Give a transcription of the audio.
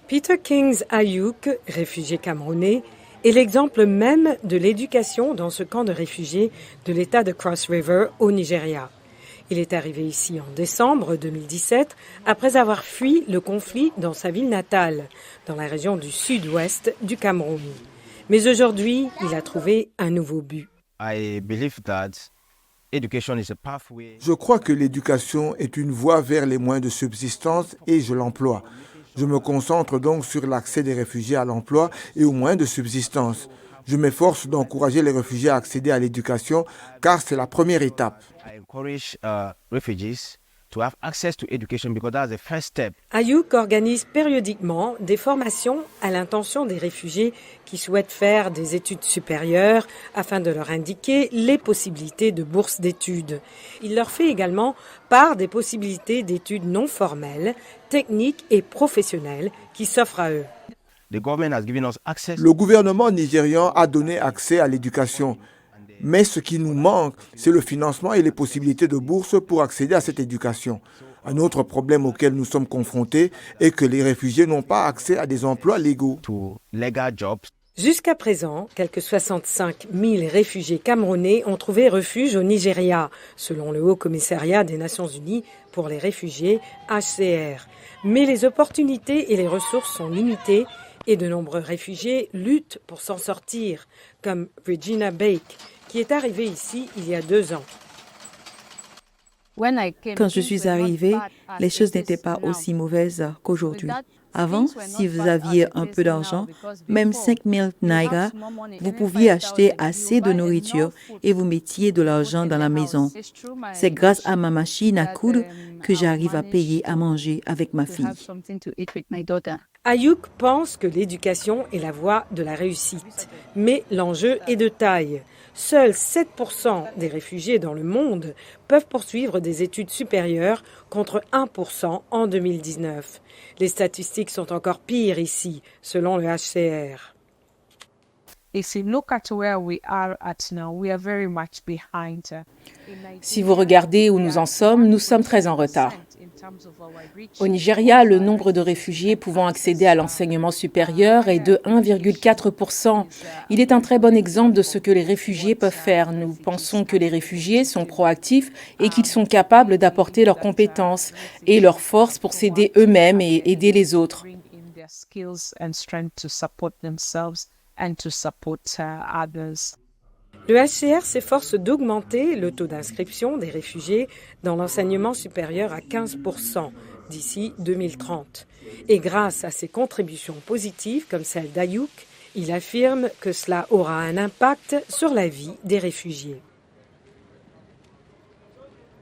Peter Kings Ayuk, réfugié camerounais, est l'exemple même de l'éducation dans ce camp de réfugiés de l'État de Cross River au Nigeria. Il est arrivé ici en décembre 2017 après avoir fui le conflit dans sa ville natale, dans la région du sud-ouest du Cameroun. Mais aujourd'hui, il a trouvé un nouveau but. Je crois que l'éducation est une voie vers les moyens de subsistance et je l'emploie. Je me concentre donc sur l'accès des réfugiés à l'emploi et aux moyens de subsistance. Je m'efforce d'encourager les réfugiés à accéder à l'éducation car c'est la première étape. Ayuk organise périodiquement des formations à l'intention des réfugiés qui souhaitent faire des études supérieures afin de leur indiquer les possibilités de bourse d'études. Il leur fait également part des possibilités d'études non formelles, techniques et professionnelles qui s'offrent à eux. Le gouvernement nigérian a donné accès à l'éducation. Mais ce qui nous manque, c'est le financement et les possibilités de bourse pour accéder à cette éducation. Un autre problème auquel nous sommes confrontés est que les réfugiés n'ont pas accès à des emplois légaux. Jusqu'à présent, quelques 65 000 réfugiés camerounais ont trouvé refuge au Nigeria, selon le Haut Commissariat des Nations Unies pour les réfugiés, HCR. Mais les opportunités et les ressources sont limitées et de nombreux réfugiés luttent pour s'en sortir, comme Regina Bake, qui est arrivée ici il y a 2 ans. Quand je suis arrivée, les choses n'étaient pas aussi mauvaises qu'aujourd'hui. Avant, si vous aviez un peu d'argent, même 5 000 naira, vous pouviez acheter assez de nourriture et vous mettiez de l'argent dans la maison. C'est grâce à ma machine à coudre que j'arrive à payer à manger avec ma fille. Ayuk pense que l'éducation est la voie de la réussite, mais l'enjeu est de taille. Seuls 7% des réfugiés dans le monde peuvent poursuivre des études supérieures contre 1% en 2019. Les statistiques sont encore pires ici, selon le HCR. Si vous regardez où nous en sommes, nous sommes très en retard. Au Nigeria, le nombre de réfugiés pouvant accéder à l'enseignement supérieur est de 1,4%. Il est un très bon exemple de ce que les réfugiés peuvent faire. Nous pensons que les réfugiés sont proactifs et qu'ils sont capables d'apporter leurs compétences et leurs forces pour s'aider eux-mêmes et aider les autres. Le HCR s'efforce d'augmenter le taux d'inscription des réfugiés dans l'enseignement supérieur à 15% d'ici 2030. Et grâce à ses contributions positives comme celle d'Ayuk, il affirme que cela aura un impact sur la vie des réfugiés.